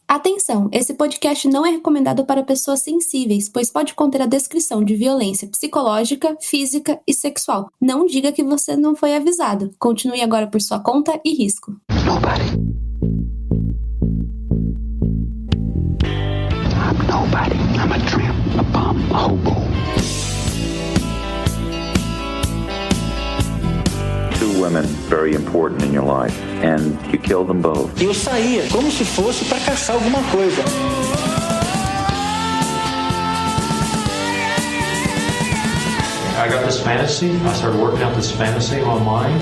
Atenção, esse podcast não é recomendado para pessoas sensíveis, pois pode conter a descrição de violência psicológica, física e sexual. Não diga que você não foi avisado. Continue agora por sua conta e risco. Nobody. I'm nobody. I'm a tramp, a bum, a hobo. Two women very important in your life, and you killed them both. Eu saía como se fosse para caçar alguma coisa. I got this fantasy. I started working out this fantasy online.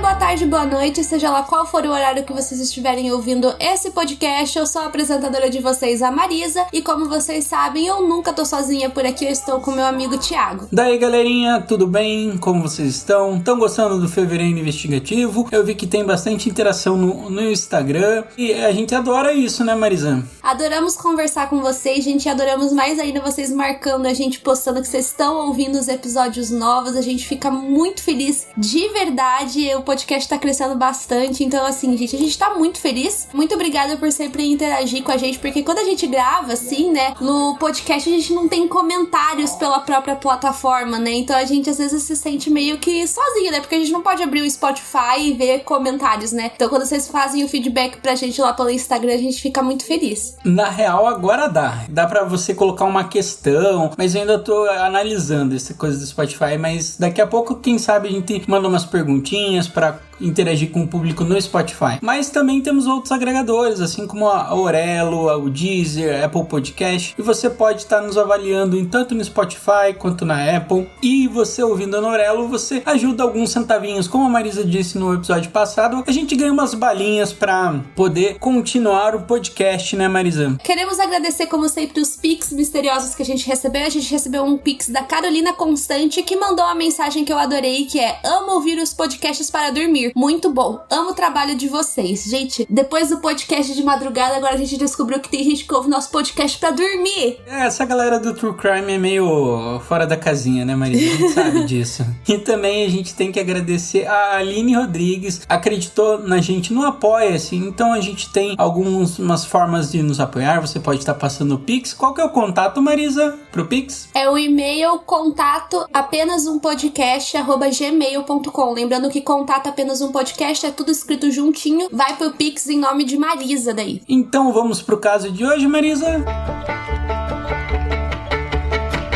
Boa tarde, boa noite, seja lá qual for o horário que vocês estiverem ouvindo esse podcast. Eu sou a apresentadora de vocês, a Marisa, e como vocês sabem, eu nunca tô sozinha por aqui, eu estou com meu amigo Thiago. Daí, galerinha, tudo bem? Como vocês estão? Estão gostando do Fevereiro Investigativo? Eu vi que tem bastante interação no Instagram e a gente adora isso, né, Marisa? Adoramos conversar com vocês, gente, adoramos mais ainda vocês marcando a gente, postando que vocês estão ouvindo os episódios novos, a gente fica muito feliz, de verdade. O podcast tá crescendo bastante, então assim, gente, a gente tá muito feliz. Muito obrigada por sempre interagir com a gente, porque quando a gente grava, assim, né, no podcast a gente não tem comentários pela própria plataforma, né, então a gente às vezes se sente meio que sozinho, né, porque a gente não pode abrir o Spotify e ver comentários, né, então quando vocês fazem o feedback pra gente lá pelo Instagram, a gente fica muito feliz. Na real, agora dá pra você colocar uma questão, mas eu ainda tô analisando essa coisa do Spotify, mas daqui a pouco, quem sabe, a gente manda umas perguntinhas pra interagir com o público no Spotify. Mas também temos outros agregadores, assim como a Aurelo, o Deezer, Apple Podcast, e você pode estar nos avaliando tanto no Spotify quanto na Apple. E você ouvindo no Aurelo, você ajuda alguns centavinhos. Como a Marisa disse no episódio passado, a gente ganha umas balinhas para poder continuar o podcast, né, Marisa? Queremos agradecer, como sempre, os Pix misteriosos que a gente recebeu. A gente recebeu um Pix da Carolina Constante, que mandou uma mensagem que eu adorei, que é: amo ouvir os podcasts para dormir. Muito bom. Amo o trabalho de vocês. Gente, depois do podcast de madrugada, agora a gente descobriu que tem gente que ouve nosso podcast pra dormir. Essa galera do True Crime é meio fora da casinha, né, Marisa? A gente sabe disso. E também a gente tem que agradecer a Aline Rodrigues, acreditou na gente no Apoia-se, então a gente tem algumas formas de nos apoiar. Você pode estar passando o Pix. Qual que é o contato, Marisa, pro Pix? É o e-mail contato@apenas-um-podcast@gmail.com. Lembrando que contato apenas um podcast é tudo escrito juntinho. Vai pro Pix em nome de Marisa daí. Então vamos pro caso de hoje, Marisa?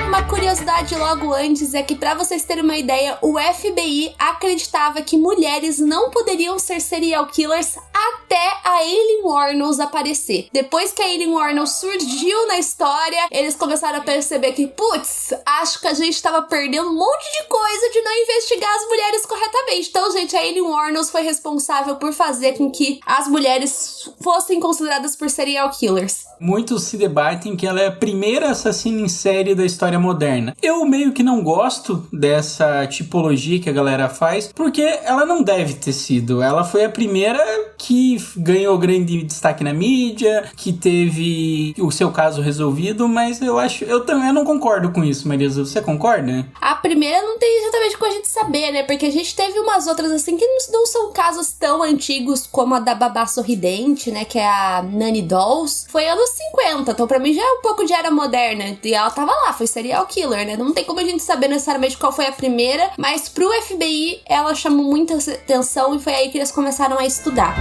Uma curiosidade logo antes é que, pra vocês terem uma ideia, o FBI acreditava que mulheres não poderiam ser serial killers até a Aileen Wuornos aparecer. Depois que a Aileen Wuornos surgiu na história, eles começaram a perceber que, putz, acho que a gente tava perdendo um monte de coisa de não investigar as mulheres corretamente. Então, gente, a Aileen Wuornos foi responsável por fazer com que as mulheres fossem consideradas por serial killers. Muitos se debatem que ela é a primeira assassina em série da história moderna. Eu meio que não gosto dessa tipologia que a galera faz, porque ela não deve ter sido. Ela foi a primeira que ganhou grande destaque na mídia, que teve o seu caso resolvido, mas eu também não concordo com isso, Marisa. Você concorda? A primeira não tem exatamente como a gente saber, né? Porque a gente teve umas outras assim que não são casos tão antigos como a da Babá Sorridente, né? Que é a Nanny Dolls. Foi anos 50, então pra mim já é um pouco de era moderna. E ela tava lá, foi serial killer, né? Não tem como a gente saber necessariamente qual foi a primeira, mas pro FBI ela chamou muita atenção e foi aí que eles começaram a estudar.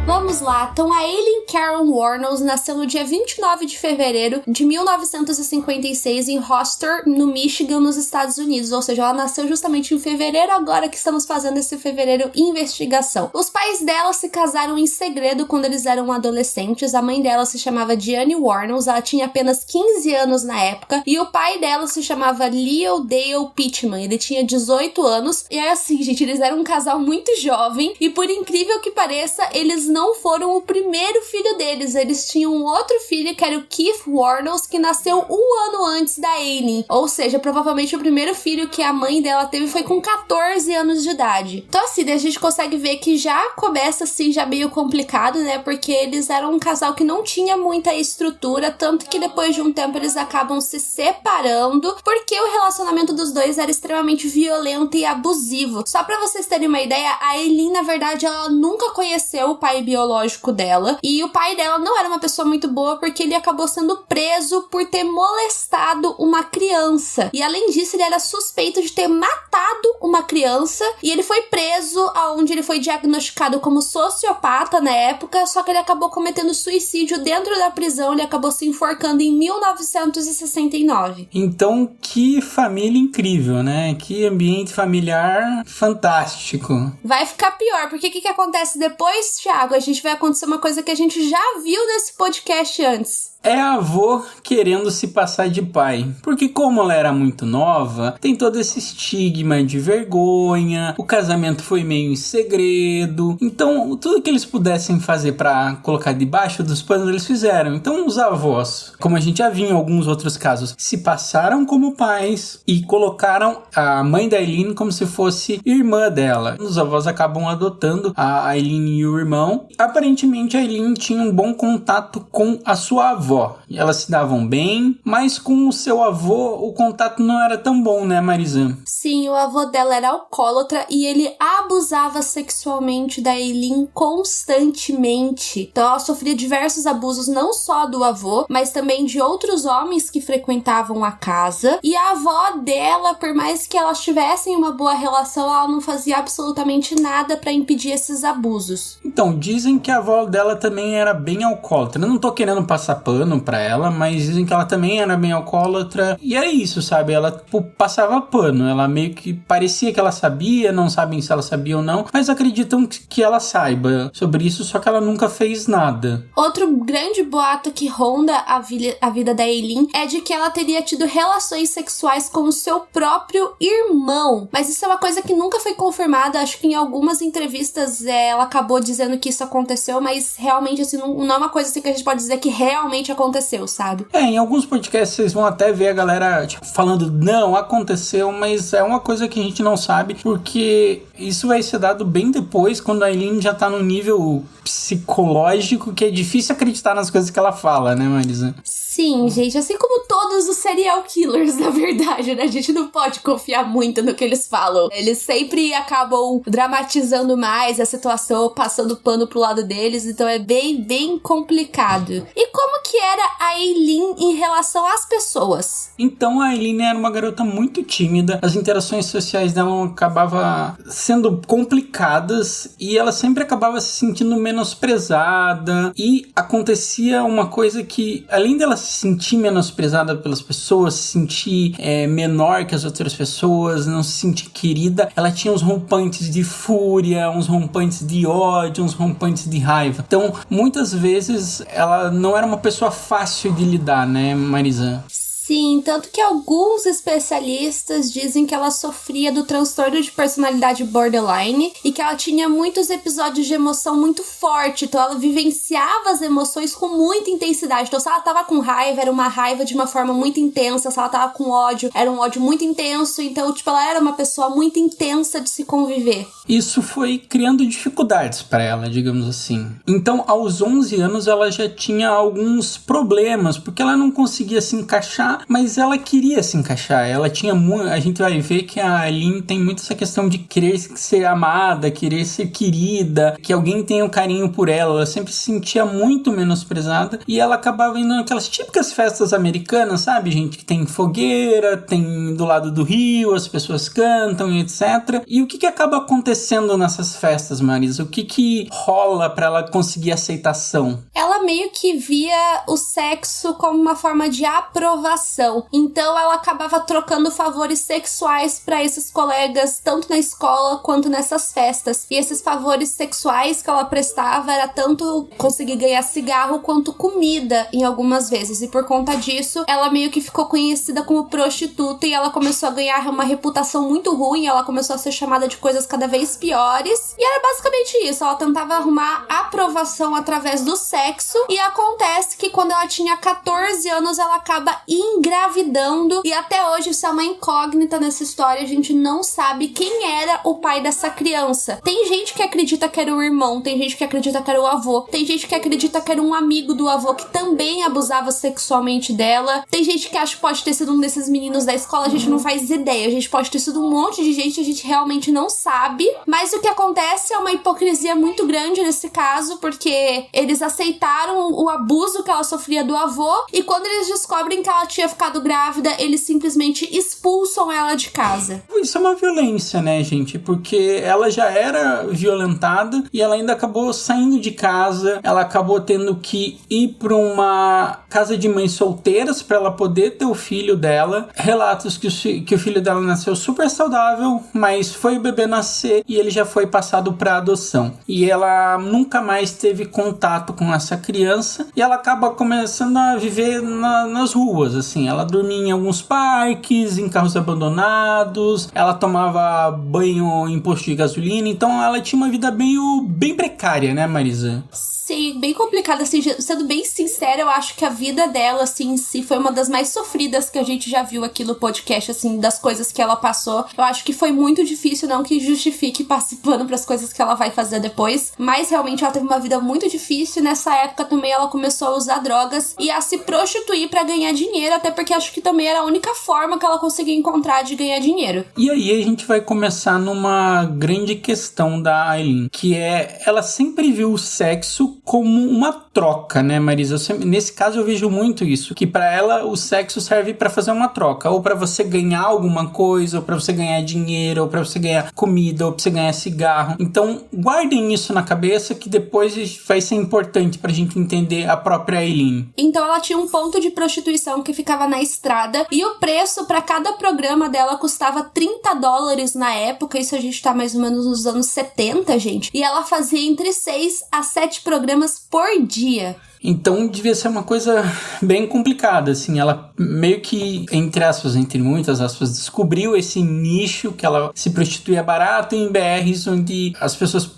Vamos lá, então a Aileen Karen Wuornos nasceu no dia 29 de fevereiro de 1956 em Rochester, no Michigan, nos Estados Unidos, ou seja, ela nasceu justamente em fevereiro, agora que estamos fazendo esse fevereiro investigação. Os pais dela se casaram em segredo quando eles eram adolescentes. A mãe dela se chamava Diane Wuornos, ela tinha apenas 15 anos na época, e o pai dela se chamava Leo Dale Pittman, ele tinha 18 anos, e é assim, gente, eles eram um casal muito jovem, e por incrível que pareça, eles não foram o primeiro filho deles. Eles tinham um outro filho, que era o Keith Warnos, que nasceu 1 ano antes da Aileen. Ou seja, provavelmente o primeiro filho que a mãe dela teve foi com 14 anos de idade. Então assim, a gente consegue ver que já começa assim, já meio complicado, né? Porque eles eram um casal que não tinha muita estrutura, tanto que depois de um tempo eles acabam se separando, porque o relacionamento dos dois era extremamente violento e abusivo. Só pra vocês terem uma ideia, a Aileen, na verdade, ela nunca conheceu o pai biológico dela, e o pai dela não era uma pessoa muito boa, porque ele acabou sendo preso por ter molestado uma criança. E além disso, ele era suspeito de ter matado uma criança, e ele foi preso, aonde ele foi diagnosticado como sociopata na época, só que ele acabou cometendo suicídio dentro da prisão, ele acabou se enforcando em 1969. Então, que família incrível, né? Que ambiente familiar fantástico. Vai ficar pior, porque o que acontece depois, Thiago? A gente vai acontecer uma coisa que a gente já viu nesse podcast antes. É a avó querendo se passar de pai. Porque como ela era muito nova, tem todo esse estigma de vergonha, o casamento foi meio em segredo. Então, tudo que eles pudessem fazer pra colocar debaixo dos panos, eles fizeram. Então, os avós, como a gente já viu em alguns outros casos, se passaram como pais e colocaram a mãe da Aileen como se fosse irmã dela. Os avós acabam adotando a Aileen e o irmão. Aparentemente, a Aileen tinha um bom contato com a sua avó. Elas se davam bem, mas com o seu avô o contato não era tão bom, né, Marisa? Sim, o avô dela era alcoólatra e ele abusava sexualmente da Aileen constantemente. Então ela sofria diversos abusos, não só do avô, mas também de outros homens que frequentavam a casa. E a avó dela, por mais que elas tivessem uma boa relação, ela não fazia absolutamente nada pra impedir esses abusos. Então, dizem que a avó dela também era bem alcoólatra. Eu não tô querendo passar pano pra ela, mas dizem que ela também era bem alcoólatra. E é isso, sabe? Ela passava pano. Ela meio que parecia que ela sabia, não sabem se ela sabia ou não, mas acreditam que ela saiba sobre isso, só que ela nunca fez nada. Outro grande boato que ronda a vida da Aileen é de que ela teria tido relações sexuais com o seu próprio irmão. Mas isso é uma coisa que nunca foi confirmada. Acho que em algumas entrevistas ela acabou dizendo que isso aconteceu, mas realmente assim, não é uma coisa assim que a gente pode dizer que realmente aconteceu, sabe? Em alguns podcasts vocês vão até ver a galera falando, não, aconteceu, mas é uma coisa que a gente não sabe, porque isso vai ser dado bem depois, quando a Aileen já tá no nível psicológico, que é difícil acreditar nas coisas que ela fala, né, Marisa? Sim, gente, assim como todos os serial killers, na verdade, né? A gente não pode confiar muito no que eles falam. Eles sempre acabam dramatizando mais a situação, passando pano pro lado deles, então é bem complicado. E como que era a Aileen em relação às pessoas? Então a Aileen era uma garota muito tímida, as interações sociais dela acabavam sendo complicadas e ela sempre acabava se sentindo menosprezada, e acontecia uma coisa que, além dela se sentir menosprezada pelas pessoas, se sentir menor que as outras pessoas, não se sentir querida, ela tinha uns rompantes de fúria, uns rompantes de ódio, uns rompantes de raiva. Então, muitas vezes, ela não era uma pessoa fácil de lidar, né, Marisa? Sim, tanto que alguns especialistas dizem que ela sofria do transtorno de personalidade borderline e que ela tinha muitos episódios de emoção muito forte, então ela vivenciava as emoções com muita intensidade. Então se ela tava com raiva, era uma raiva de uma forma muito intensa, se ela tava com ódio, era um ódio muito intenso, então ela era uma pessoa muito intensa de se conviver. Isso foi criando dificuldades para ela, digamos assim. Então, aos 11 anos, ela já tinha alguns problemas, porque ela não conseguia se encaixar, mas ela queria se encaixar. Ela tinha muito... A gente vai ver que a Aileen tem muito essa questão de querer ser amada, querer ser querida, que alguém tenha um carinho por ela. Ela sempre se sentia muito menosprezada e ela acabava indo naquelas típicas festas americanas, sabe, gente? Que tem fogueira, tem do lado do rio, as pessoas cantam e etc. E o que acaba acontecendo nessas festas, Marisa? O que rola pra ela conseguir aceitação? Ela meio que via o sexo como uma forma de aprovação. reputação. Então ela acabava trocando favores sexuais pra esses colegas, tanto na escola quanto nessas festas. E esses favores sexuais que ela prestava era tanto conseguir ganhar cigarro quanto comida em algumas vezes. E por conta disso, ela meio que ficou conhecida como prostituta e ela começou a ganhar uma reputação muito ruim. Ela começou a ser chamada de coisas cada vez piores. E era basicamente isso. Ela tentava arrumar aprovação através do sexo. E acontece que quando ela tinha 14 anos, ela acaba engravidando. E até hoje isso é uma incógnita nessa história. A gente não sabe quem era o pai dessa criança. Tem gente que acredita que era o irmão, tem gente que acredita que era o avô, tem gente que acredita que era um amigo do avô que também abusava sexualmente dela, tem gente que acha que pode ter sido um desses meninos da escola, a gente não faz ideia, a gente pode ter sido um monte de gente, a gente realmente não sabe, mas o que acontece é uma hipocrisia muito grande nesse caso, porque eles aceitaram o abuso que ela sofria do avô, e quando eles descobrem que ela tinha ficado grávida, eles simplesmente expulsam ela de casa. Isso é uma violência, né, gente? Porque ela já era violentada e ela ainda acabou saindo de casa, ela acabou tendo que ir para uma casa de mães solteiras para ela poder ter o filho dela. Relatos que o filho dela nasceu super saudável, mas foi o bebê nascer e ele já foi passado para adoção. E ela nunca mais teve contato com essa criança e ela acaba começando a viver nas ruas, assim. Ela dormia em alguns parques, em carros abandonados, ela tomava banho em posto de gasolina, então ela tinha uma vida bem precária, né, Marisa? Sim, bem complicada, assim, sendo bem sincera, eu acho que a vida dela, assim, em si, foi uma das mais sofridas que a gente já viu aqui no podcast, assim, das coisas que ela passou. Eu acho que foi muito difícil, não que justifique participando pras coisas que ela vai fazer depois, mas realmente ela teve uma vida muito difícil. Nessa época também ela começou a usar drogas e a se prostituir pra ganhar dinheiro, até porque acho que também era a única forma que ela conseguia encontrar de ganhar dinheiro. E aí a gente vai começar numa grande questão da Aileen, que é, ela sempre viu o sexo como uma troca, né, Marisa? Nesse caso eu vejo muito isso, que pra ela o sexo serve pra fazer uma troca, ou pra você ganhar alguma coisa, ou pra você ganhar dinheiro, ou pra você ganhar comida, ou pra você ganhar cigarro. Então guardem isso na cabeça, que depois vai ser importante pra gente entender a própria Aileen. Então ela tinha um ponto de prostituição que ficava na estrada, e o preço pra cada programa dela custava $30 na época. Isso a gente tá mais ou menos nos anos 70, gente. E ela fazia entre 6 a 7 programas por dia. Então devia ser uma coisa bem complicada, assim, ela meio que, entre muitas aspas, descobriu esse nicho que ela se prostituía barato em BRs, onde as pessoas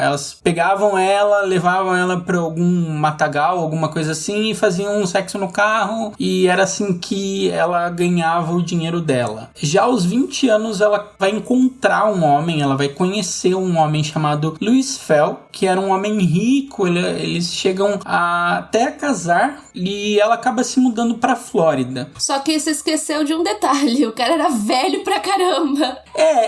elas pegavam ela, levavam ela pra algum matagal, alguma coisa assim, e faziam um sexo no carro, e era assim que ela ganhava o dinheiro dela. Já aos 20 anos ela vai encontrar um homem, ela vai conhecer um homem chamado Louis Fell, que era um homem rico, eles chegam até casar e ela acaba se mudando pra Flórida. Só que você esqueceu de um detalhe, o cara era velho pra caramba.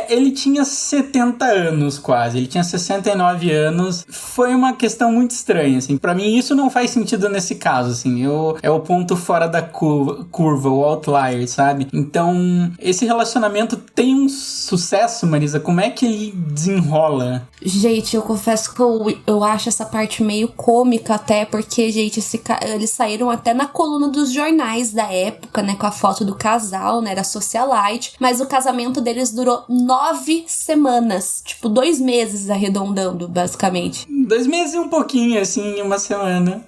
Ele tinha 70 anos quase, ele tinha 69 anos. Foi uma questão muito estranha, assim. Pra mim isso não faz sentido nesse caso, assim. É o ponto fora da curva, o outlier, sabe? Então, esse relacionamento tem um sucesso, Marisa. Como é que ele desenrola? Gente, eu confesso que eu acho essa parte meio cômica até, porque, gente, eles saíram até na coluna dos jornais da época, né, com a foto do casal, né, era socialite, mas o casamento deles durou 9 semanas, tipo 2 meses arredondando, basicamente. 2 meses e um pouquinho, assim, uma semana.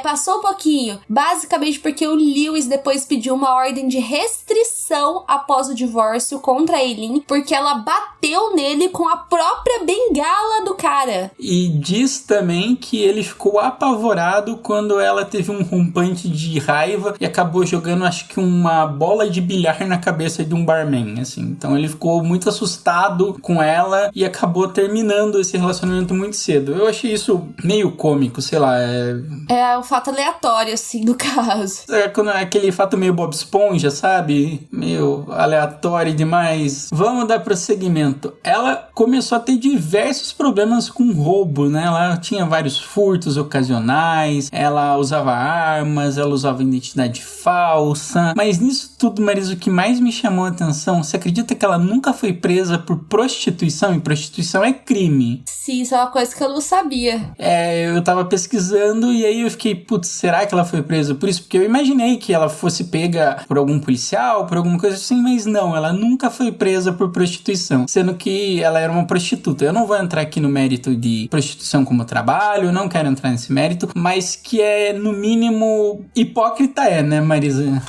Passou um pouquinho, basicamente porque o Lewis depois pediu uma ordem de restrição após o divórcio contra a Aileen, porque ela bateu nele com a própria bengala do cara. E diz também que ele ficou apavorado quando ela teve um rompante de raiva e acabou jogando, acho que uma bola de bilhar na cabeça de um barman, assim. Então ele ficou muito assustado com ela e acabou terminando esse relacionamento muito cedo. Eu achei isso meio cômico, sei lá. É um fato aleatório, assim, do caso. É aquele fato meio Bob Esponja, sabe? Meio aleatório demais. Vamos dar prosseguimento. Ela começou a ter diversos problemas com roubo, né? Ela tinha vários furtos ocasionais, ela usava armas, ela usava identidade falsa. Mas nisso tudo, Marisa, o que mais me chamou a atenção, você acredita que ela nunca foi presa por prostituição? E prostituição é crime. Sim, isso é uma coisa que eu não sabia. sabia. Eu tava pesquisando e aí eu fiquei, putz, será que ela foi presa por isso? Porque eu imaginei que ela fosse pega por algum policial, por alguma coisa assim, mas não, ela nunca foi presa por prostituição, sendo que ela era uma prostituta. Eu não vou entrar aqui no mérito de prostituição como trabalho, eu não quero entrar nesse mérito, mas que é, no mínimo, hipócrita né, Marisa?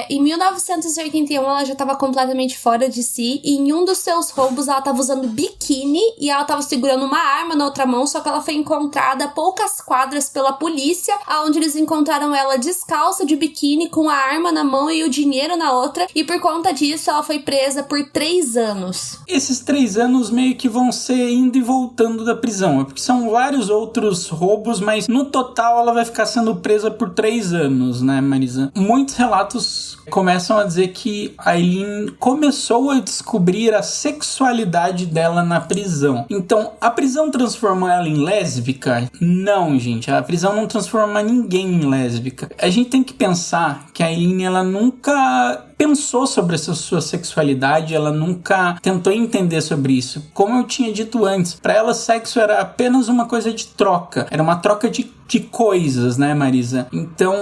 Em 1981 ela já tava completamente fora de si e em um dos seus roubos ela tava usando biquíni e ela tava segurando uma arma na outra mão, só que ela foi encontrada a poucas quadras pela polícia, onde eles encontraram ela descalça de biquíni com a arma na mão e o dinheiro na outra, e por conta disso ela foi presa por 3 anos. Esses 3 anos meio que vão ser indo e voltando da prisão, porque são vários outros roubos, mas no total ela vai ficar sendo presa por 3 anos, né, Marisa? Muitos relatos começam a dizer que a Aileen começou a descobrir a sexualidade dela na prisão. Então, a prisão transformou ela em lésbica? Não, gente. A prisão não transforma ninguém em lésbica. A gente tem que pensar que a Aileen, ela nunca pensou sobre essa sua sexualidade, ela nunca tentou entender sobre isso. Como eu tinha dito antes, para ela sexo era apenas uma coisa de troca, era uma troca de coisas, né, Marisa? Então,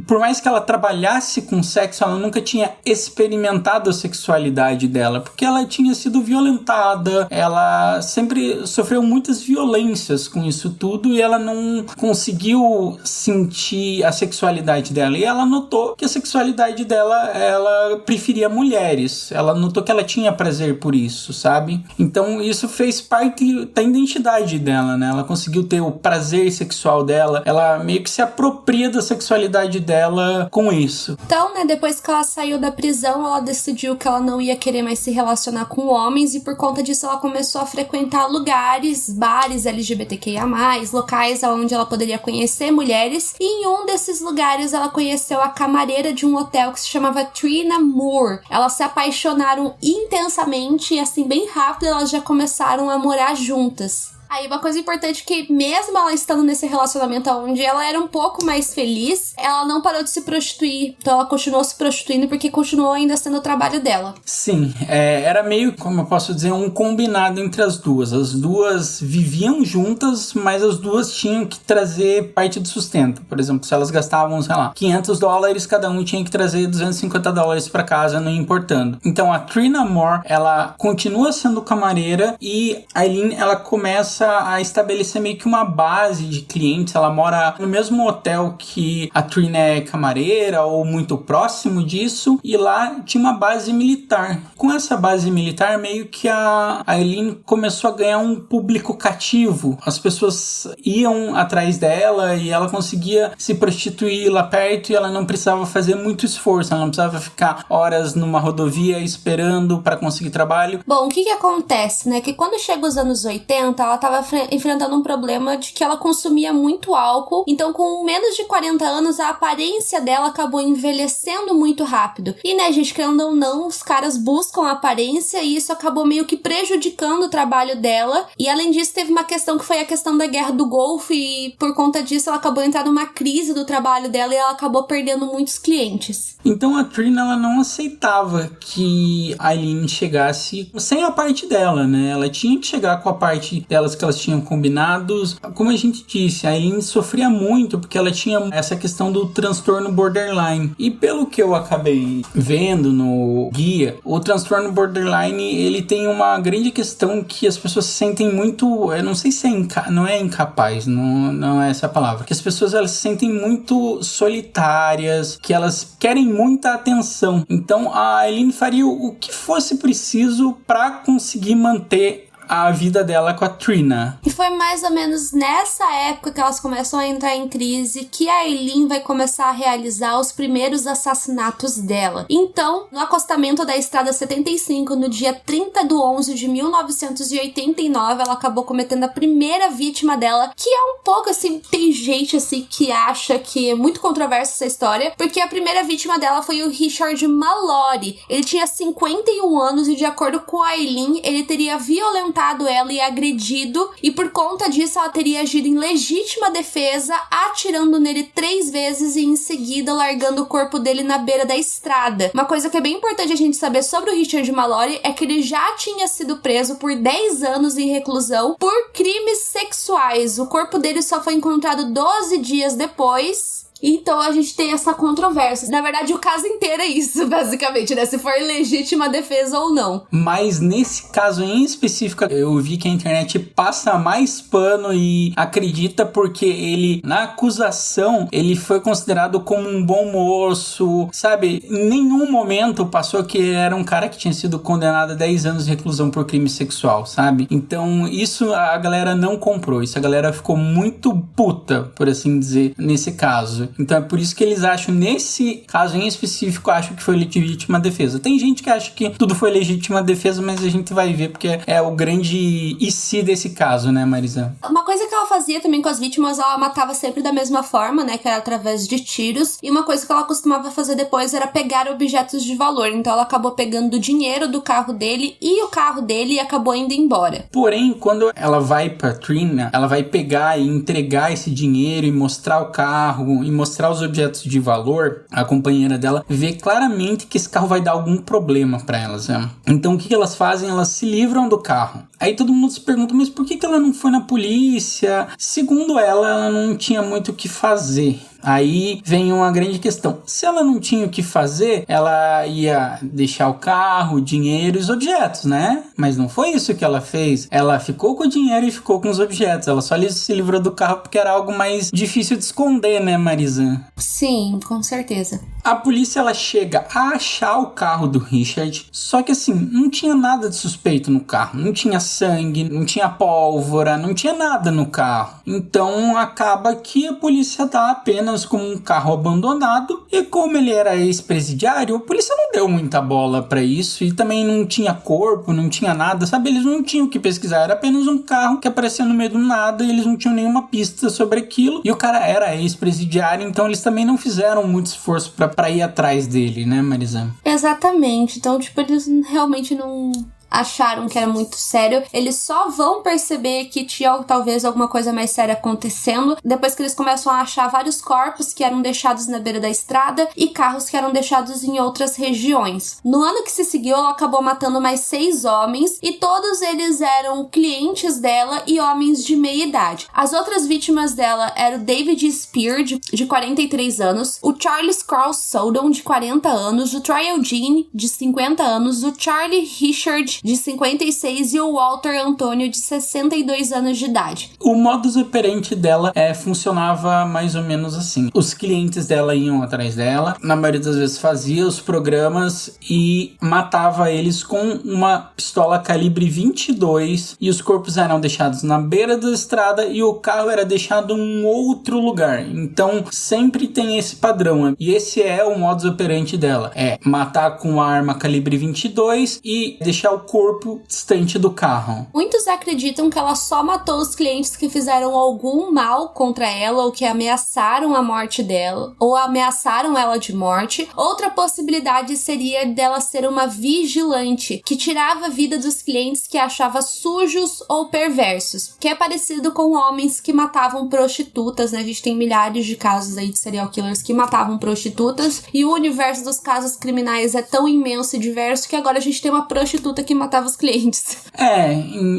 por mais que ela trabalhasse com sexo, ela nunca tinha experimentado a sexualidade dela, porque ela tinha sido violentada, ela sempre sofreu muitas violências com isso tudo e ela não conseguiu sentir a sexualidade dela. E ela notou que a sexualidade dela, ela preferia mulheres. Ela notou que ela tinha prazer por isso, sabe? Então, isso fez parte da identidade dela, né? Ela conseguiu ter o prazer sexual dela, ela meio que se apropria da sexualidade dela com isso. Então, né, depois que ela saiu da prisão, ela decidiu que ela não ia querer mais se relacionar com homens e por conta disso ela começou a frequentar lugares, bares LGBTQIA+, locais onde ela poderia conhecer mulheres, e em um desses lugares ela conheceu a camareira de um hotel que se chamava Trina Moore. Elas se apaixonaram intensamente e assim, bem rápido, elas já começaram a morar juntas. Aí uma coisa importante é que mesmo ela estando nesse relacionamento onde ela era um pouco mais feliz, ela não parou de se prostituir. Então ela continuou se prostituindo porque continuou ainda sendo o trabalho dela. Sim, era meio, como eu posso dizer, um combinado entre as duas. As duas viviam juntas, mas as duas tinham que trazer parte do sustento. Por exemplo, se elas gastavam, sei lá, $500, cada um tinha que trazer $250 para casa, não importando. Então a Trina Moore, ela continua sendo camareira e a Aileen, ela começa a estabelecer meio que uma base de clientes. Ela mora no mesmo hotel que a Trina é camareira ou muito próximo disso, e lá tinha uma base militar. Com essa base militar, meio que a Aileen começou a ganhar um público cativo. As pessoas iam atrás dela e ela conseguia se prostituir lá perto e ela não precisava fazer muito esforço, ela não precisava ficar horas numa rodovia esperando para conseguir trabalho. Bom, o que acontece, né? Que quando chega os anos 80, ela tava enfrentando um problema de que ela consumia muito álcool, então com menos de 40 anos a aparência dela acabou envelhecendo muito rápido. E né, gente, querendo ou não, os caras buscam a aparência e isso acabou meio que prejudicando o trabalho dela. E além disso, teve uma questão que foi a questão da Guerra do Golfo e por conta disso ela acabou entrando numa crise do trabalho dela e ela acabou perdendo muitos clientes. Então a Trina, ela não aceitava que a Aileen chegasse sem a parte dela, né? Ela tinha que chegar com a parte delas que elas tinham combinados. Como a gente disse, a Aileen sofria muito porque ela tinha essa questão do transtorno borderline. E pelo que eu acabei vendo no guia, o transtorno borderline, ele tem uma grande questão que as pessoas se sentem muito, eu não sei se não é incapaz, não é essa a palavra, que as pessoas elas se sentem muito solitárias, que elas querem muita atenção. Então a Aileen faria o que fosse preciso para conseguir manter a vida dela com a Trina. E foi mais ou menos nessa época que elas começam a entrar em crise que a Aileen vai começar a realizar os primeiros assassinatos dela. Então, no acostamento da Estrada 75, no dia 30/11 de 1989, ela acabou cometendo a primeira vítima dela, que é um pouco assim, tem gente assim que acha que é muito controversa essa história, porque a primeira vítima dela foi o Richard Mallory. Ele tinha 51 anos e de acordo com a Aileen, ele teria violentado violentado ela e agredido, e por conta disso ela teria agido em legítima defesa, atirando nele 3 vezes e em seguida largando o corpo dele na beira da estrada. Uma coisa que é bem importante a gente saber sobre o Richard Mallory é que ele já tinha sido preso por 10 anos em reclusão por crimes sexuais. O corpo dele só foi encontrado 12 dias depois. Então a gente tem essa controvérsia. Na verdade, o caso inteiro é isso, basicamente, né? Se for legítima defesa ou não. Mas nesse caso em específico, eu vi que a internet passa mais pano e acredita porque ele, na acusação, ele foi considerado como um bom moço, sabe? Em nenhum momento passou que ele era um cara que tinha sido condenado a 10 anos de reclusão por crime sexual, sabe? Então isso a galera não comprou, isso a galera ficou muito puta, por assim dizer, nesse caso. Então é por isso que eles acham, nesse caso em específico, acham que foi legítima defesa. Tem gente que acha que tudo foi legítima defesa, mas a gente vai ver porque é o grande e se desse caso, né, Marisa? Uma coisa que ela fazia também com as vítimas, ela matava sempre da mesma forma, né, que era através de tiros. E uma coisa que ela costumava fazer depois era pegar objetos de valor. Então ela acabou pegando o dinheiro do carro dele e o carro dele e acabou indo embora. Porém, quando ela vai pra Trina, ela vai pegar e entregar esse dinheiro e mostrar o carro e mostrar os objetos de valor, a companheira dela vê claramente que esse carro vai dar algum problema pra elas, né? Então o que elas fazem? Elas se livram do carro. Aí todo mundo se pergunta, mas por que ela não foi na polícia? Segundo ela não tinha muito o que fazer. Aí vem uma grande questão. Se ela não tinha o que fazer, ela ia deixar o carro, o dinheiro e os objetos, né? Mas não foi isso que ela fez. Ela ficou com o dinheiro e ficou com os objetos. Ela só se livrou do carro porque era algo mais difícil de esconder, né, Marisa? Sim, com certeza. A polícia, ela chega a achar o carro do Richard, só que assim, não tinha nada de suspeito no carro. Não tinha sangue, não tinha pólvora, não tinha nada no carro. Então acaba que a polícia dá apenas como um carro abandonado, e como ele era ex-presidiário, a polícia não deu muita bola pra isso, e também não tinha corpo, não tinha nada, sabe? Eles não tinham o que pesquisar, era apenas um carro que aparecia no meio do nada, e eles não tinham nenhuma pista sobre aquilo, e o cara era ex-presidiário, então eles também não fizeram muito esforço pra ir atrás dele, né, Marisa? Exatamente, então tipo, eles realmente não acharam que era muito sério. Eles só vão perceber que tinha talvez alguma coisa mais séria acontecendo depois que eles começam a achar vários corpos que eram deixados na beira da estrada e carros que eram deixados em outras regiões. No ano que se seguiu, ela acabou matando mais 6 homens e todos eles eram clientes dela e homens de meia idade. As outras vítimas dela eram o David Spear, de 43 anos, o Charles Carl Soldon, de 40 anos, o Troy Eugene, de 50 anos, o Charlie Richard, de 56, e o Walter Antônio, de 62 anos de idade. O modus operandi dela funcionava mais ou menos assim. Os clientes dela iam atrás dela, na maioria das vezes fazia os programas e matava eles com uma pistola calibre 22, e os corpos eram deixados na beira da estrada e o carro era deixado em um outro lugar. Então sempre tem esse padrão, e esse é o modus operandi dela, é matar com a arma calibre 22 e deixar o corpo distante do carro. Muitos acreditam que ela só matou os clientes que fizeram algum mal contra ela ou que ameaçaram a morte dela ou ameaçaram ela de morte. Outra possibilidade seria dela ser uma vigilante que tirava a vida dos clientes que achava sujos ou perversos, que é parecido com homens que matavam prostitutas, né? A gente tem milhares de casos aí de serial killers que matavam prostitutas, e o universo dos casos criminais é tão imenso e diverso que agora a gente tem uma prostituta que matava os clientes.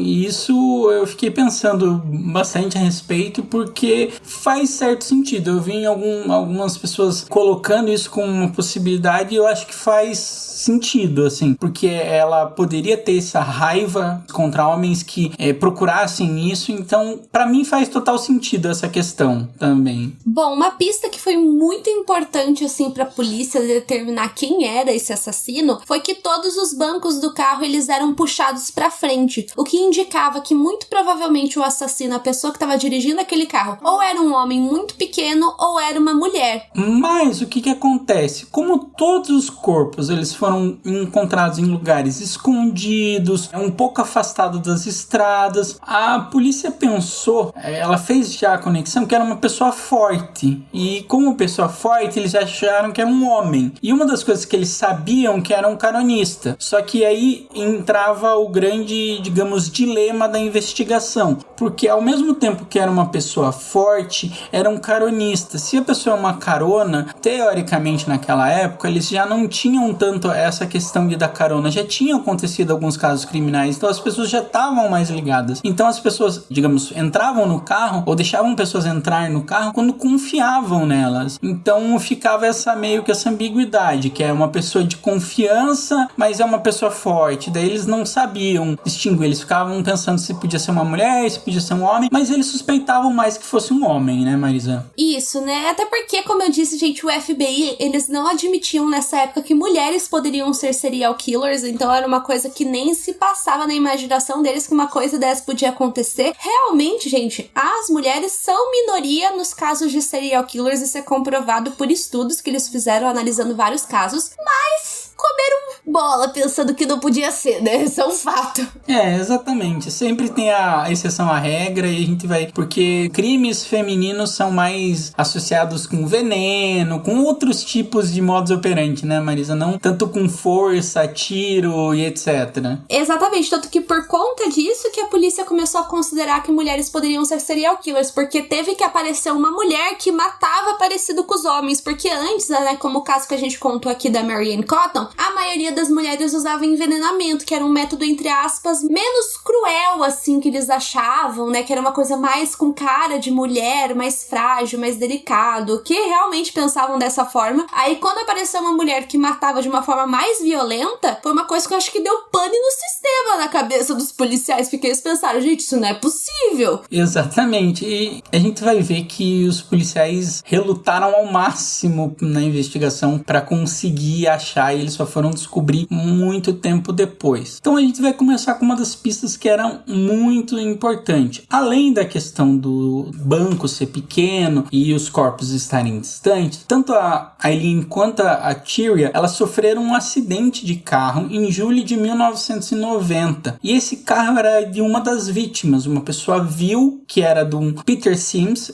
Isso eu fiquei pensando bastante a respeito, porque faz certo sentido. Eu vi em algumas pessoas colocando isso como uma possibilidade, e eu acho que faz sentido, assim, porque ela poderia ter essa raiva contra homens que procurassem isso, então pra mim faz total sentido essa questão também. Bom, uma pista que foi muito importante, assim, pra polícia determinar quem era esse assassino foi que todos os bancos do carro eles eram puxados pra frente, o que indicava que muito provavelmente o assassino, a pessoa que estava dirigindo aquele carro, ou era um homem muito pequeno ou era uma mulher. Mas o que acontece? Como todos os corpos eles foram foram encontrados em lugares escondidos, um pouco afastado das estradas. A polícia pensou, ela fez já a conexão que era uma pessoa forte, e como pessoa forte eles acharam que era um homem, e uma das coisas que eles sabiam que era um caronista. Só que aí entrava o grande, digamos, dilema da investigação, porque ao mesmo tempo que era uma pessoa forte, era um caronista. Se a pessoa é uma carona, teoricamente naquela época eles já não tinham tanto essa questão de dar carona, já tinham acontecido alguns casos criminais, então as pessoas já estavam mais ligadas. Então as pessoas, digamos, entravam no carro ou deixavam pessoas entrar no carro quando confiavam nelas. Então ficava meio que essa ambiguidade, que é uma pessoa de confiança, mas é uma pessoa forte. Daí eles não sabiam distinguir, eles ficavam pensando se podia ser uma mulher, se podia ser um homem, mas eles suspeitavam mais que fosse um homem, né, Marisa? Isso, né? Até porque, como eu disse, gente, o FBI, eles não admitiam nessa época que mulheres poderiam ser serial killers, então era uma coisa que nem se passava na imaginação deles que uma coisa dessa podia acontecer. Realmente, gente, as mulheres são minoria nos casos de serial killers, isso é comprovado por estudos que eles fizeram analisando vários casos, mas comeram bola pensando que não podia ser, né? Isso é um fato. Exatamente. Sempre tem a exceção à regra e a gente vai... Porque crimes femininos são mais associados com veneno, com outros tipos de modus operandi, né, Marisa? Não tanto com força, tiro e etc. Exatamente. Tanto que por conta disso que a polícia começou a considerar que mulheres poderiam ser serial killers, porque teve que aparecer uma mulher que matava parecido com os homens, porque antes, né, como o caso que a gente contou aqui da Marianne Cotton, a maioria das mulheres usava envenenamento, que era um método, entre aspas, menos cruel, assim, que eles achavam, né? Que era uma coisa mais com cara de mulher, mais frágil, mais delicado, que realmente pensavam dessa forma. Aí, quando apareceu uma mulher que matava de uma forma mais violenta, foi uma coisa que eu acho que deu pane no sistema na cabeça dos policiais, porque eles pensaram, gente, isso não é possível. Exatamente. E a gente vai ver que os policiais relutaram ao máximo na investigação para conseguir achar, e eles só foram descobrir muito tempo depois. Então a gente vai começar com uma das pistas que era muito importante. Além da questão do banco ser pequeno e os corpos estarem distantes, tanto a Aileen quanto a Tyria, elas sofreram um acidente de carro em julho de 1990. E esse carro era de uma das vítimas. Uma pessoa viu que era do Peter Sims.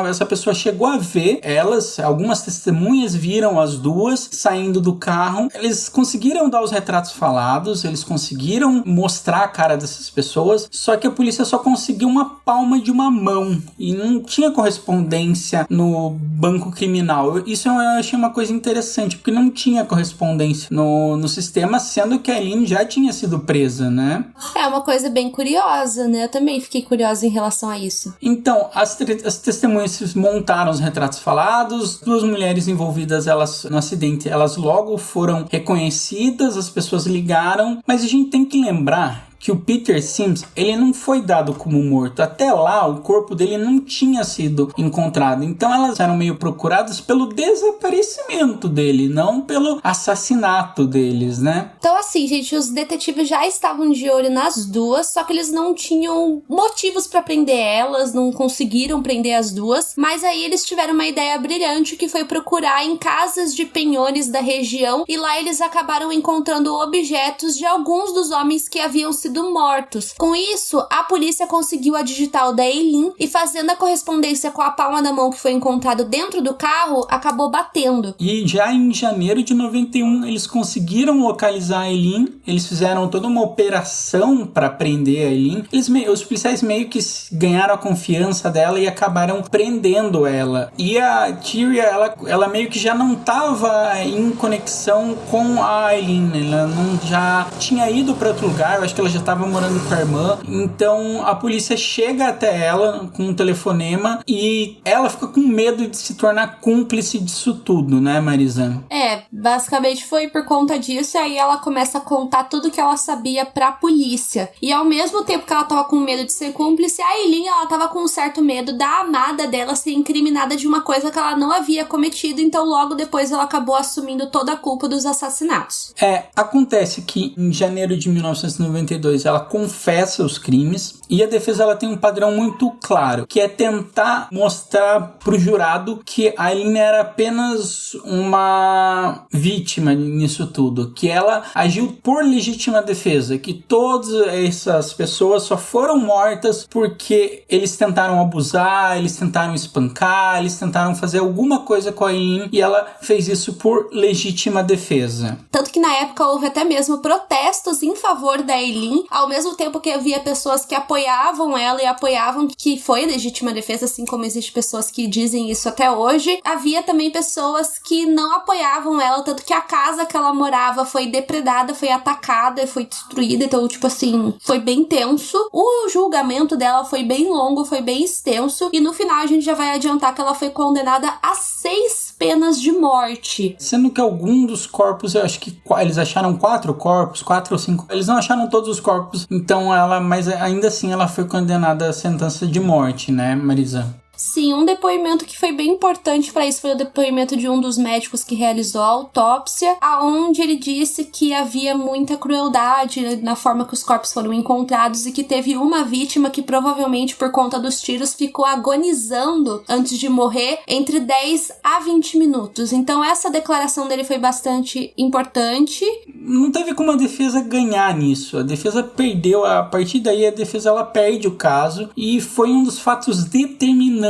Essa pessoa chegou a ver elas, algumas testemunhas viram as duas saindo do carro. Eles conseguiram dar os retratos falados, eles conseguiram mostrar a cara dessas pessoas, só que a polícia só conseguiu uma palma de uma mão e não tinha correspondência no banco criminal. Isso eu achei uma coisa interessante, porque não tinha correspondência no sistema, sendo que a Aileen já tinha sido presa, né? É uma coisa bem curiosa, né? Eu também fiquei curiosa em relação a isso. Então, as testemunhas montaram os retratos falados, duas mulheres envolvidas no acidente, elas logo foram reconhecidas, as pessoas ligaram, mas a gente tem que lembrar que o Peter Sims, ele não foi dado como morto. Até lá, o corpo dele não tinha sido encontrado. Então, elas eram meio procuradas pelo desaparecimento dele, não pelo assassinato deles, né? Então, assim, gente, os detetives já estavam de olho nas duas, só que eles não tinham motivos pra prender elas, não conseguiram prender as duas, mas aí eles tiveram uma ideia brilhante, que foi procurar em casas de penhores da região, e lá eles acabaram encontrando objetos de alguns dos homens que haviam sido mortos. Com isso, a polícia conseguiu a digital da Aileen e, fazendo a correspondência com a palma da mão que foi encontrado dentro do carro, acabou batendo. E já em janeiro de 91, eles conseguiram localizar a Aileen, eles fizeram toda uma operação para prender a Aileen. Os policiais meio que ganharam a confiança dela e acabaram prendendo ela. E a Tyria, ela meio que já não estava em conexão com a Aileen, ela não já tinha ido para outro lugar, eu acho que ela já estava morando com a irmã. Então a polícia chega até ela com um telefonema e ela fica com medo de se tornar cúmplice disso tudo, né, Marisa? Basicamente foi por conta disso, e aí ela começa a contar tudo que ela sabia pra polícia. E ao mesmo tempo que ela tava com medo de ser cúmplice, a Aileen, ela tava com um certo medo da amada dela ser incriminada de uma coisa que ela não havia cometido, então logo depois ela acabou assumindo toda a culpa dos assassinatos. Acontece que em janeiro de 1992 2002, ela confessa os crimes e a defesa ela tem um padrão muito claro, que é tentar mostrar pro jurado que a Aileen era apenas uma vítima nisso tudo, que ela agiu por legítima defesa, que todas essas pessoas só foram mortas porque eles tentaram abusar, eles tentaram espancar, eles tentaram fazer alguma coisa com a Aileen e ela fez isso por legítima defesa. Tanto que na época houve até mesmo protestos em favor da Aileen, ao mesmo tempo que havia pessoas que apoiavam ela e apoiavam que foi legítima defesa, assim como existem pessoas que dizem isso até hoje. Havia também pessoas que não apoiavam ela, tanto que a casa que ela morava foi depredada, foi atacada e foi destruída, então, tipo assim, foi bem tenso. O julgamento dela foi bem longo, foi bem extenso, e no final a gente já vai adiantar que ela foi condenada a 6 penas de morte. Sendo que algum dos corpos, eu acho que eles acharam 4 corpos, 4 ou 5, eles não acharam todos os corpos, então mas ainda assim ela foi condenada à sentença de morte, né, Marisa? Sim, um depoimento que foi bem importante para isso foi o depoimento de um dos médicos que realizou a autópsia, aonde ele disse que havia muita crueldade na forma que os corpos foram encontrados e que teve uma vítima que provavelmente por conta dos tiros ficou agonizando antes de morrer entre 10 a 20 minutos. Então essa declaração dele foi bastante importante. Não teve como a defesa ganhar nisso. A defesa perdeu, a partir daí a defesa ela perde o caso e foi um dos fatos determinantes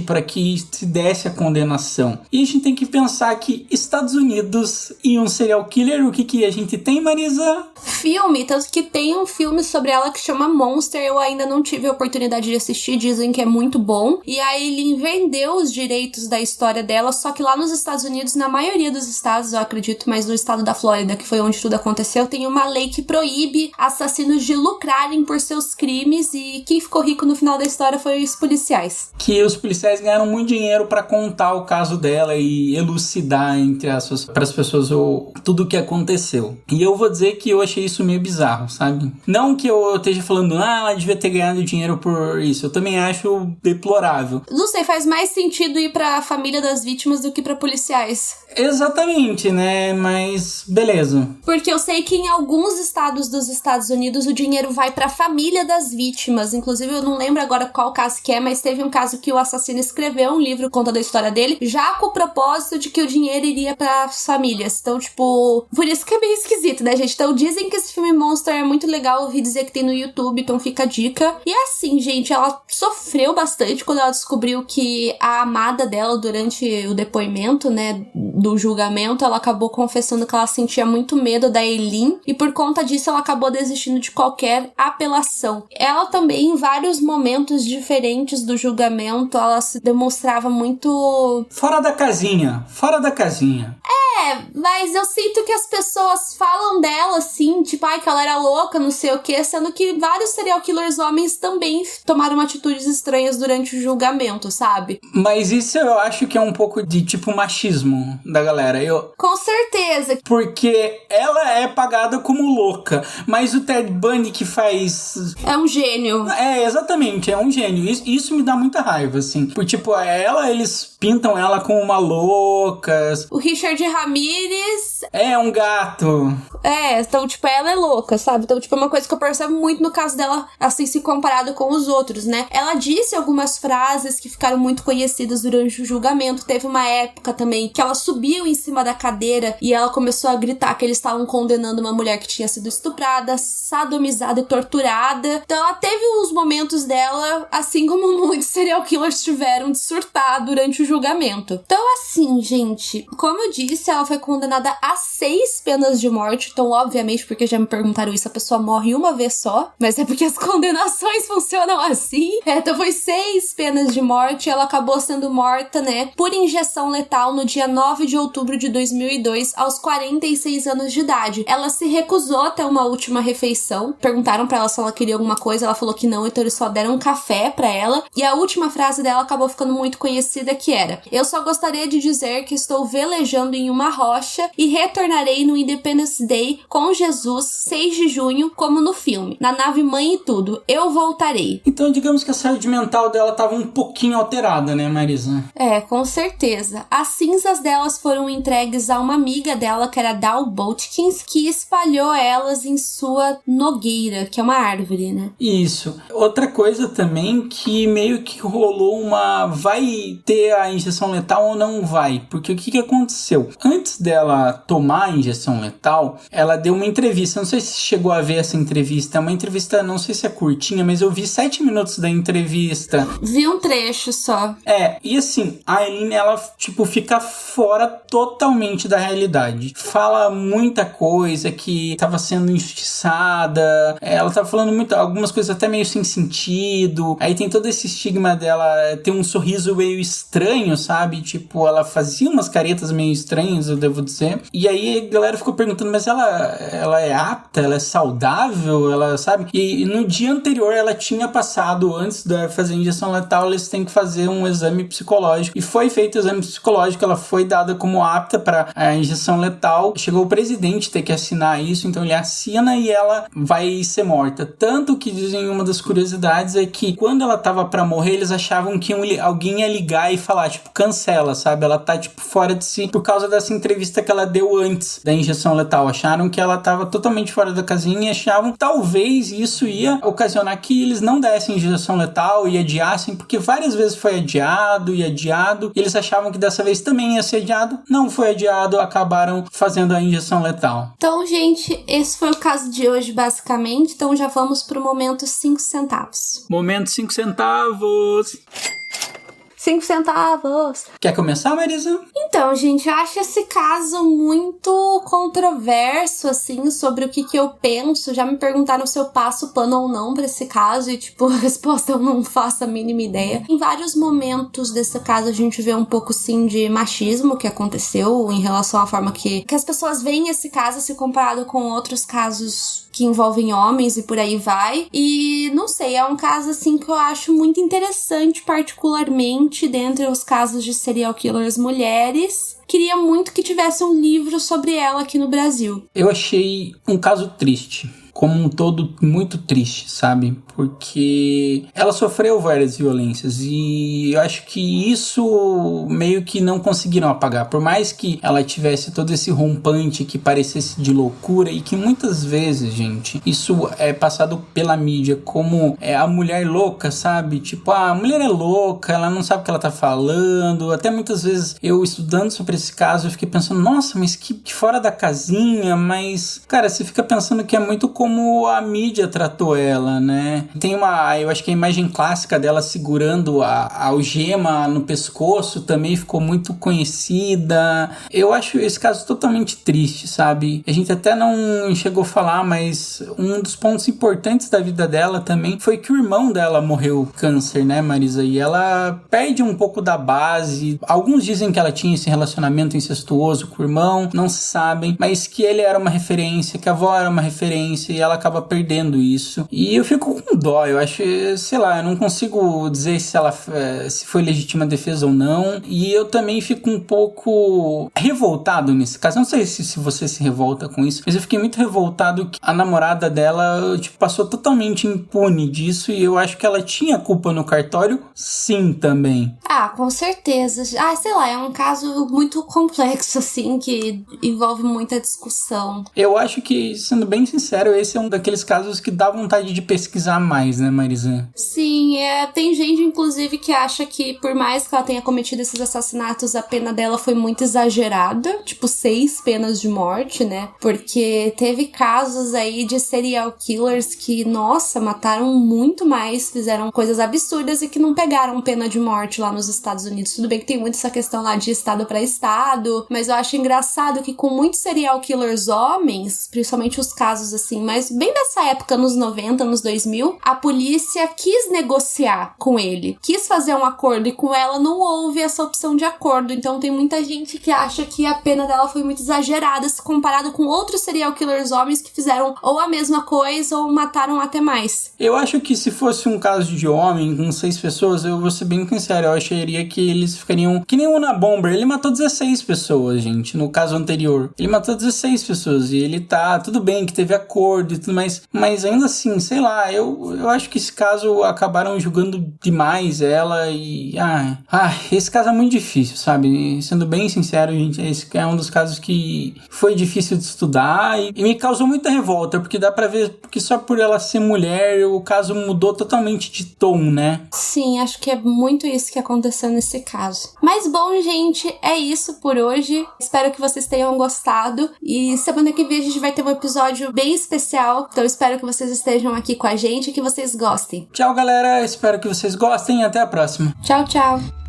para que se desse a condenação. E a gente tem que pensar que Estados Unidos e um serial killer, o que a gente tem, Marisa? Filme, tanto que tem um filme sobre ela que chama Monster, eu ainda não tive a oportunidade de assistir, dizem que é muito bom, e a Aileen vendeu os direitos da história dela, só que lá nos Estados Unidos, na maioria dos estados, eu acredito, mas no estado da Flórida, que foi onde tudo aconteceu, tem uma lei que proíbe assassinos de lucrarem por seus crimes, e quem ficou rico no final da história foi os policiais. Que os policiais ganharam muito dinheiro para contar o caso dela e elucidar para as pessoas tudo o que aconteceu. E eu vou dizer que eu achei isso meio bizarro, sabe? Não que eu esteja falando, ela devia ter ganhado dinheiro por isso. Eu também acho deplorável. Não sei, faz mais sentido ir pra família das vítimas do que pra policiais. Exatamente, né? Mas beleza. Porque eu sei que em alguns estados dos Estados Unidos o dinheiro vai pra família das vítimas. Inclusive, eu não lembro agora qual caso que é, mas teve um caso que o assassino escreveu um livro contando a história dele, já com o propósito de que o dinheiro iria pras famílias. Então, tipo, por isso que é meio esquisito, né, gente? Então, dizem que esse filme Monster é muito legal, ouvi dizer que tem no YouTube, então fica a dica. E assim, gente, ela sofreu bastante quando ela descobriu que a amada dela, durante o depoimento, né, do julgamento, ela acabou confessando que ela sentia muito medo da Aileen e por conta disso ela acabou desistindo de qualquer apelação. Ela também, em vários momentos diferentes do julgamento, ela se demonstrava muito... Fora da casinha. Mas eu sinto que as pessoas falam dela assim, tipo, que ela era louca, não sei o que, sendo que vários serial killers homens também tomaram atitudes estranhas durante o julgamento, sabe? Mas isso eu acho que é um pouco de tipo machismo da galera. Com certeza. Porque ela é pagada como louca, mas o Ted Bundy que faz... É um gênio. Exatamente, é um gênio. Isso me dá muita raiva, assim. Por tipo, eles pintam ela como uma louca. O Richard Ramirez... É um gato. Então, tipo, ela é louca, sabe? Então, tipo, é uma coisa que eu percebo muito no caso dela, assim, se comparado com os outros, né? Ela disse algumas frases que ficaram muito conhecidas durante o julgamento. Teve uma época também que ela subiu em cima da cadeira e ela começou a gritar que eles estavam condenando uma mulher que tinha sido estuprada, sadomizada e torturada. Então, ela teve uns momentos dela, assim como muitos serial killers tiveram, de surtar durante o julgamento. Então, assim, gente, como eu disse, ela foi condenada a 6 penas de morte. Então, obviamente, porque já me perguntaram isso, a pessoa morre uma vez só, mas é porque as condenações funcionam assim. Então, foi 6 penas de morte. Ela acabou sendo morta, né, por injeção letal no dia 9 de outubro de 2002, aos 46 anos de idade. Ela se recusou a ter uma última refeição. Perguntaram pra ela se ela queria alguma coisa, ela falou que não, então eles só deram um café pra ela. E a última frase dela acabou ficando muito conhecida, que era: "Eu só gostaria de dizer que estou velejando em uma uma rocha e retornarei no Independence Day com Jesus, 6 de junho, como no filme. Na nave mãe e tudo. Eu voltarei. Então, digamos que a saúde mental dela tava um pouquinho alterada, né, Marisa? É, com certeza. As cinzas delas foram entregues a uma amiga dela, que era Dal Botkins, que espalhou elas em sua nogueira, que é uma árvore, né? Isso. Outra coisa também que meio que rolou uma... vai ter a injeção letal ou não vai? Porque o que aconteceu? Antes dela tomar a injeção letal, ela deu uma entrevista. Não sei se chegou a ver essa entrevista. É uma entrevista, não sei se é curtinha, mas eu vi 7 minutos da entrevista. Vi um trecho só. E assim, a Eileen, ela, tipo, fica fora totalmente da realidade. Fala muita coisa que tava sendo injustiçada. Ela tava falando algumas coisas até meio sem sentido. Aí tem todo esse estigma dela ter um sorriso meio estranho, sabe? Tipo, ela fazia umas caretas meio estranhas, eu devo dizer. E aí a galera ficou perguntando, mas ela é apta? Ela é saudável? Ela, sabe? E no dia anterior ela tinha passado, antes de fazer a injeção letal, eles têm que fazer um exame psicológico. E foi feito o exame psicológico, ela foi dada como apta para a injeção letal. Chegou o presidente ter que assinar isso, então ele assina e ela vai ser morta. Tanto que dizem, uma das curiosidades é que quando ela tava pra morrer, eles achavam que alguém ia ligar e falar, tipo, cancela, sabe? Ela tá, tipo, fora de si por causa dessa entrevista que ela deu antes da injeção letal. Acharam que ela tava totalmente fora da casinha e achavam que talvez isso ia ocasionar que eles não dessem injeção letal e adiassem, porque várias vezes foi adiado e adiado. E eles achavam que dessa vez também ia ser adiado. Não foi adiado, acabaram fazendo a injeção letal. Então, gente, esse foi o caso de hoje, basicamente. Então já vamos pro momento 5 centavos. Momento 5 centavos. 5 centavos. Quer começar, Marisa? Então, gente, eu acho esse caso muito controverso, assim, sobre o que eu penso. Já me perguntaram se eu passo pano ou não pra esse caso e, tipo, a resposta eu não faço a mínima ideia. Em vários momentos desse caso a gente vê um pouco, sim, de machismo que aconteceu em relação à forma que as pessoas veem esse caso se comparado com outros casos que envolvem homens e por aí vai. E, não sei, é um caso, assim, que eu acho muito interessante, particularmente dentre os casos de serial killers mulheres. Queria muito que tivesse um livro sobre ela aqui no Brasil. Eu achei um caso triste. Como um todo, muito triste, sabe? Porque ela sofreu várias violências e eu acho que isso meio que não conseguiram apagar. Por mais que ela tivesse todo esse rompante que parecesse de loucura e que muitas vezes, gente, isso é passado pela mídia como a mulher louca, sabe? Tipo, a mulher é louca, ela não sabe o que ela tá falando. Até muitas vezes eu estudando sobre esse caso, eu fiquei pensando, nossa, mas que fora da casinha, mas, cara, você fica pensando que é muito como a mídia tratou ela, né? Tem eu acho que a imagem clássica dela segurando a algema no pescoço também ficou muito conhecida. Eu acho esse caso totalmente triste, sabe? A gente até não chegou a falar, mas um dos pontos importantes da vida dela também foi que o irmão dela morreu câncer, né, Marisa? E ela perde um pouco da base. Alguns dizem que ela tinha esse relacionamento incestuoso com o irmão, não se sabem, mas que ele era uma referência, que a avó era uma referência e ela acaba perdendo isso. E eu fico com dó, eu acho, sei lá, eu não consigo dizer se foi legítima defesa ou não. E eu também fico um pouco revoltado nesse caso. Não sei se você se revolta com isso, mas eu fiquei muito revoltado que a namorada dela, tipo, passou totalmente impune disso e eu acho que ela tinha culpa no cartório, sim, também. Ah, com certeza. Sei lá, é um caso muito complexo, assim, que envolve muita discussão. Eu acho que, sendo bem sincero, esse é um daqueles casos que dá vontade de pesquisar mais, né, Marisa? Sim, tem gente, inclusive, que acha que por mais que ela tenha cometido esses assassinatos, a pena dela foi muito exagerada, tipo 6 penas de morte, né? Porque teve casos aí de serial killers que, nossa, mataram muito mais, fizeram coisas absurdas e que não pegaram pena de morte lá nos Estados Unidos. Tudo bem que tem muito essa questão lá de estado pra estado, mas eu acho engraçado que com muitos serial killers homens, principalmente os casos assim mas bem dessa época, nos 90, nos 2000, a polícia quis negociar com ele, quis fazer um acordo, e com ela não houve essa opção de acordo. Então tem muita gente que acha que a pena dela foi muito exagerada se comparado com outros serial killers homens que fizeram ou a mesma coisa ou mataram até mais. Eu acho que se fosse um caso de homem com 6 pessoas, eu vou ser bem sincero, eu acharia que eles ficariam que nem o Una Bomber. Ele matou 16 pessoas, gente, no caso anterior. Ele matou 16 pessoas e ele tá, tudo bem que teve acordo e tudo mais, mas ainda assim, sei lá, eu acho que esse caso acabaram julgando demais ela e... esse caso é muito difícil, sabe? Sendo bem sincero, gente, esse é um dos casos que foi difícil de estudar e me causou muita revolta, porque dá pra ver que só por ela ser mulher, o caso mudou totalmente de tom, né? Sim, acho que é muito isso que aconteceu nesse caso. Mas bom, gente, é isso por hoje. Espero que vocês tenham gostado. E semana que vem a gente vai ter um episódio bem especial. Então espero que vocês estejam aqui com a gente e que vocês gostem. Tchau, galera. Espero que vocês gostem e até a próxima. Tchau, tchau.